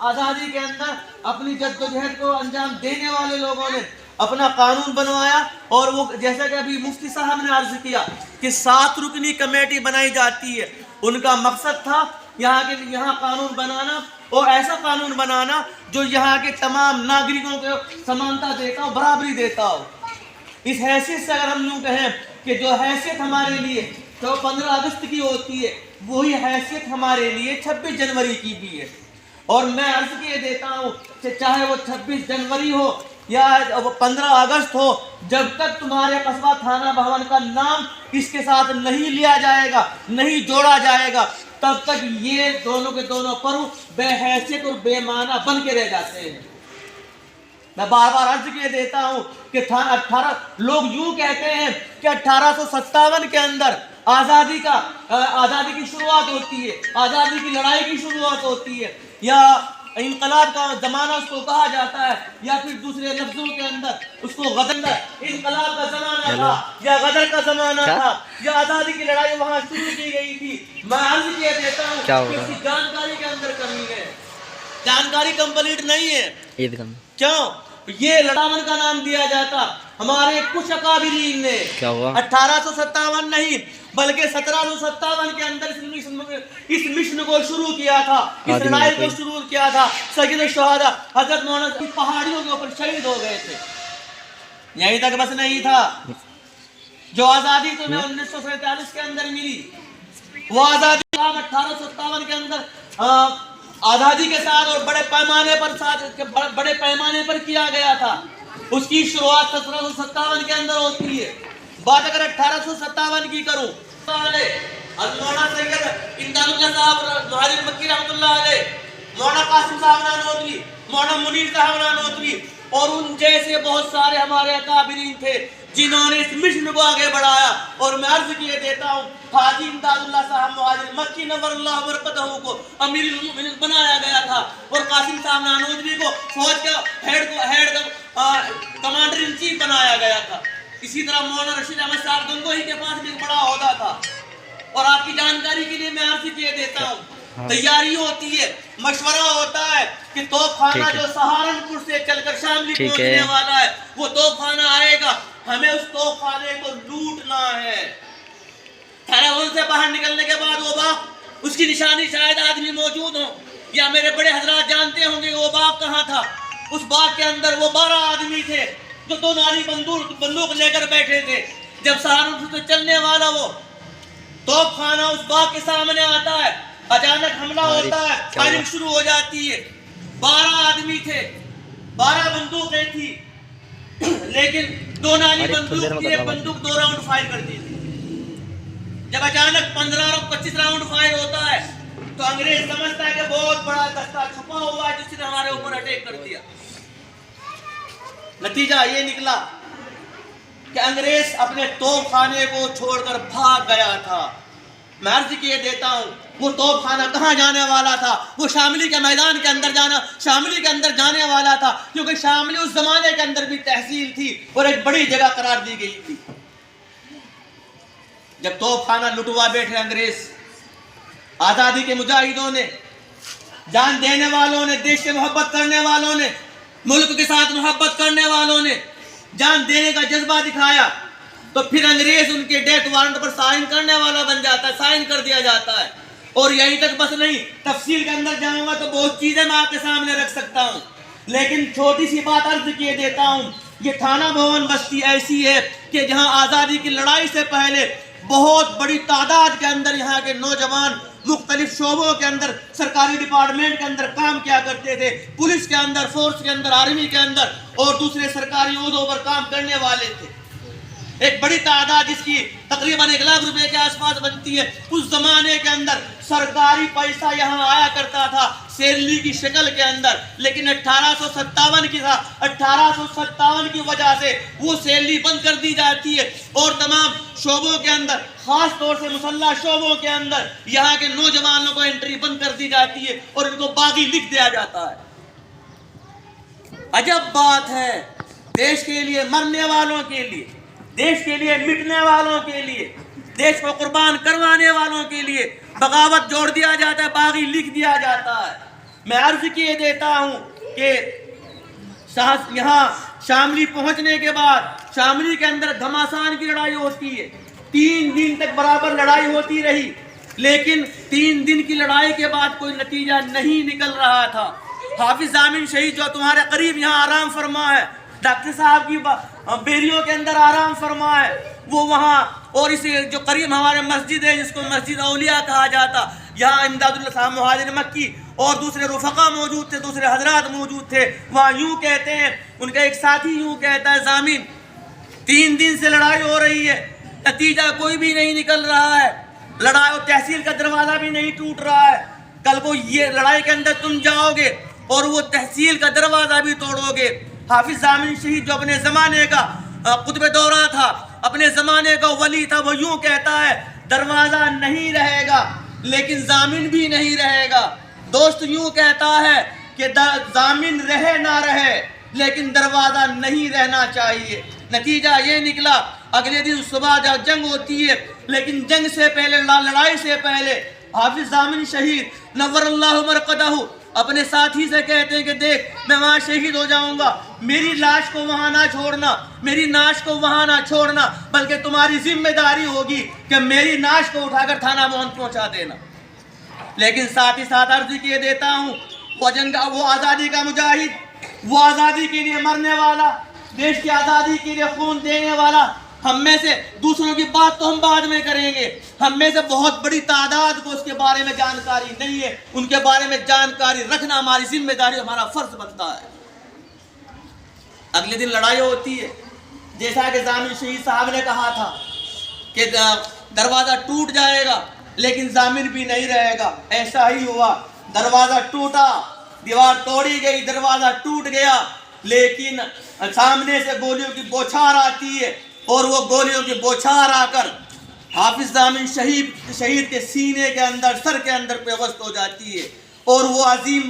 آزادی کے اندر اپنی جدوجہد کو انجام دینے والے لوگوں نے اپنا قانون بنوایا، اور وہ جیسا کہ ابھی مفتی صاحب نے عرض کیا کہ 7 رکنی کمیٹی بنائی جاتی ہے۔ ان کا مقصد تھا یہاں قانون بنانا، اور ایسا قانون بنانا جو یہاں کے تمام ناگرکوں کو سمانتا دیتا ہو، برابری دیتا ہو۔ اس حیثیت سے اگر ہم یوں کہیں کہ جو حیثیت ہمارے لیے جو 15 اگست کی ہوتی ہے، وہی حیثیت ہمارے لیے 26 جنوری کی بھی ہے۔ اور میں عرض کیے دیتا ہوں کہ چاہے وہ 26 جنوری ہو یا 15 اگست ہو، جب تک تمہارے قصبہ تھانہ بھون کا نام اس کے ساتھ نہیں لیا جائے گا، نہیں جوڑا جائے گا، تب تک یہ دونوں کے دونوں پرو بے حیثیت اور بے معنی بن کے رہ جاتے ہیں۔ میں بار بار عرض کیے دیتا ہوں کہ لوگ یوں کہتے ہیں کہ 1857 کے اندر آزادی کی شروعات ہوتی ہے، آزادی کی لڑائی کی شروعات ہوتی ہے، یا انقلاب کا زمانہ اس کو کہا جاتا ہے، یا پھر دوسرے لفظوں کے اندر اس کو انقلاب کا زمانہ تھا، یا غدر کا زمانہ تھا، یا آزادی کی لڑائی وہاں شروع کی گئی تھی۔ میں عرض کیے دیتا ہوں کہ اس کی جانکاری کے اندر کمی ہے، جانکاری کمپلیٹ نہیں ہے۔ کیوں؟ یہ لڑاون کا نام دیا جاتا ہمارے کچھ اکابرین نے 1857 نہیں بلکہ 1757 کے اندر اس مشن کو شروع کیا تھا، اس لڑائی کو شروع کیا تھا۔ سید الشہداء حضرت مولانا پہاڑیوں کے اوپر شہید ہو گئے تھے۔ یہیں تک بس نہیں تھا، جو آزادی تمہیں 1947 کے اندر ملی، وہ آزادی 1857 کے اندر آزادی کے ساتھ اور بڑے پیمانے پر کیا گیا تھا۔ اس کی شروعات 1757 کے اندر ہوتی ہے۔ بات اگر 1857 کی کروں، مولانا سید امداد اللہ صاحب مہاجر مکی رحمۃ اللہ علیہ، مولانا قاسم صاحب نانوتوی، مولانا منیر صاحب نانوتوی، اور ان جیسے بہت سارے ہمارے اکابرین تھے جنہوں نے اس مشن کو آگے بڑھایا۔ اور میں عرض کیے دیتا ہوں حاجی امداد اللہ صاحب مہاجر مکی نور اللہ برکتہ کو امیر المؤمنین بنایا گیا تھا، اور قاسم صاحب نانوتوی کو فوج کا ہیڈ کمانڈر ان چیف بنایا گیا تھا۔ اسی طرح مولانا رشید احمد صاحب گنگوہی کے پاس بھی ایک بڑا عہدہ تھا۔ اور آپ کی جانکاری کے لیے میں عرض کیے دیتا ہوں، تیاری ہوتی ہے، مشورہ ہوتا ہے کہ توپ خانہ جو سہارنپور سے چل کر شاملی پہنچنے والا ہے، وہ توپ خانہ آئے گا، ہمیں اس توپ خانے کو لوٹنا ہے۔ تھانہ سے باہر نکلنے کے بعد وہ باغ، اس کی نشانی شاید آدمی موجود ہوں، یا میرے بڑے حضرات جانتے ہوں گے وہ باغ کہاں تھا۔ اس باغ کے اندر وہ 12 آدمی تھے جو 2 ناری بندوق لے کر بیٹھے تھے۔ جب سہارنپور سے چلنے والا وہ توپ خانہ اس باغ کے سامنے آتا ہے، اچانک حملہ ہوتا ہے، فائرنگ شروع ہو جاتی ہے۔ 12 آدمی تھے، 12 بندوقیں تھی، لیکن 2 ناری بندوق تھی، ایک بندوق 2 راؤنڈ فائر کرتی تھی۔ جب اچانک 15 اور 25 راؤنڈ فائر ہوتا ہے تو انگریز سمجھتا ہے کہ بہت بڑا دستہ چھپا ہوا ہے جس نے ہمارے اوپر اٹیک کر دیا۔ نتیجہ یہ نکلا کہ انگریز اپنے توپ خانے کو چھوڑ کر بھاگ گیا تھا۔ میں عرض کیے دیتا ہوں وہ توپ خانہ کہاں جانے والا تھا؟ وہ شاملی کے میدان کے اندر جانے والا تھا، کیونکہ شاملی اس زمانے کے اندر بھی تحصیل تھی اور ایک بڑی جگہ قرار دی گئی تھی۔ جب توپ خانہ لٹوا بیٹھے انگریز، آزادی کے مجاہدوں نے، جان دینے والوں نے، دیش سے محبت کرنے والوں نے، ملک کے ساتھ محبت کرنے والوں نے جان دینے کا جذبہ دکھایا، تو پھر انگریز ان کے ڈیتھ وارنٹ پر سائن کرنے والا بن جاتا ہے، سائن کر دیا جاتا ہے۔ اور یہیں تک بس نہیں، تفصیل کے اندر جاؤں گا تو بہت چیزیں میں آپ کے سامنے رکھ سکتا ہوں، لیکن چھوٹی سی بات عرض کیے دیتا ہوں۔ یہ تھانہ بھون بستی ایسی ہے کہ جہاں آزادی کی لڑائی سے پہلے بہت بڑی تعداد کے اندر یہاں کے نوجوان مختلف شعبوں کے اندر، سرکاری ڈپارٹمنٹ کے اندر کام کیا کرتے تھے، پولیس کے اندر، فورس کے اندر، آرمی کے اندر اور دوسرے سرکاری عہدوں پر کام کرنے والے تھے۔ ایک بڑی تعداد جس کی تقریباً 1 لاکھ روپے کے آس پاس بنتی ہے۔ اس زمانے کے اندر سرکاری پیسہ یہاں آیا کرتا تھا سیلری کی شکل کے اندر، لیکن 1857 کی وجہ سے وہ سیلری بند کر دی جاتی ہے، اور تمام شعبوں کے اندر، خاص طور سے مسلح شعبوں کے اندر یہاں کے نوجوانوں کو انٹری بند کر دی جاتی ہے اور ان کو باغی لکھ دیا جاتا ہے۔ عجب بات ہے، دیش کے لیے مرنے والوں کے لیے، دیش کے لیے مٹنے والوں کے لیے، دیش کو قربان کروانے والوں کے لیے بغاوت جوڑ دیا جاتا ہے، باغی لکھ دیا جاتا ہے۔ میں عرض کیے دیتا ہوں کہ یہاں شاملی پہنچنے کے بعد شاملی کے اندر گھماسان کی لڑائی ہوتی ہے، 3 دن تک برابر لڑائی ہوتی رہی، لیکن 3 دن کی لڑائی کے بعد کوئی نتیجہ نہیں نکل رہا تھا۔ حافظ ضامن شہید جو تمہارے قریب یہاں آرام فرما ہے، ڈاکٹر صاحب کی بیریوں کے اندر آرام فرما ہے، وہ وہاں، اور اس جو قریب ہمارے مسجد ہے جس کو مسجد اولیاء کہا جاتا، یہاں امداد اللہ صاحب مہاجر مکی اور دوسرے رفقا موجود تھے، دوسرے حضرات موجود تھے، وہاں یوں کہتے ہیں، ان کا ایک ساتھی یوں کہتا ہے، ضامن 3 دن سے لڑائی ہو رہی ہے، نتیجہ کوئی بھی نہیں نکل رہا ہے، لڑائی اور تحصیل کا دروازہ بھی نہیں ٹوٹ رہا ہے، کل کو یہ لڑائی کے اندر تم جاؤ گے اور وہ تحصیل کا دروازہ بھی توڑو گے۔ حافظ ضامن شہید جو اپنے زمانے کا قطب دورہ تھا، اپنے زمانے کا ولی تھا، وہ یوں کہتا ہے، دروازہ نہیں رہے گا لیکن ضامن بھی نہیں رہے گا۔ دوست یوں کہتا ہے کہ ضامن رہے نہ رہے لیکن دروازہ نہیں رہنا چاہیے۔ نتیجہ یہ نکلا، اگلے دن صبح جب جنگ ہوتی ہے، لیکن جنگ سے پہلے، لڑائی سے پہلے، حافظ ضامن شہید نور اللہ مرقدہ اپنے ساتھی سے کہتے ہیں کہ دیکھ، میں وہاں شہید ہو جاؤں گا، میری لاش کو وہاں نہ چھوڑنا، میری ناش کو وہاں نہ چھوڑنا، بلکہ تمہاری ذمہ داری ہوگی کہ میری ناش کو اٹھا کر تھانہ موہن پہنچا دینا۔ لیکن ساتھ ہی ساتھ عرض کیے دیتا ہوں، وہ آزادی کا مجاہد، وہ آزادی کے لیے مرنے والا، دیش کی آزادی کے لیے خون دینے والا، ہم میں سے دوسروں کی بات تو ہم بعد میں کریں گے، ہم میں سے بہت بڑی تعداد کو اس کے بارے میں جانکاری نہیں ہے، ان کے بارے میں جانکاری رکھنا ہماری ذمہ داری، ہمارا فرض بنتا ہے۔ اگلے دن لڑائی ہوتی ہے، جیسا کہ ضامن شہید صاحب نے کہا تھا کہ دروازہ ٹوٹ جائے گا لیکن ضامن بھی نہیں رہے گا، ایسا ہی ہوا، دروازہ ٹوٹا، دیوار توڑی گئی، دروازہ ٹوٹ گیا، لیکن سامنے سے گولیوں کی بوچھار آتی ہے، اور وہ گولیوں کی بوچھار آ کر حافظ ضامن شہید کے سینے کے اندر، سر کے اندر پیوست ہو جاتی ہے، اور وہ عظیم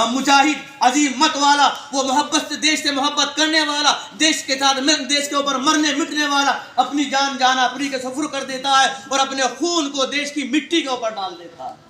مجاہد، عظیم مت والا، وہ محبت سے، دیش سے محبت کرنے والا، دیش کے ساتھ، دیش کے اوپر مرنے مٹنے والا، اپنی جان جانا اپنی کے سفر کر دیتا ہے اور اپنے خون کو دیش کی مٹی کے اوپر ڈال دیتا ہے۔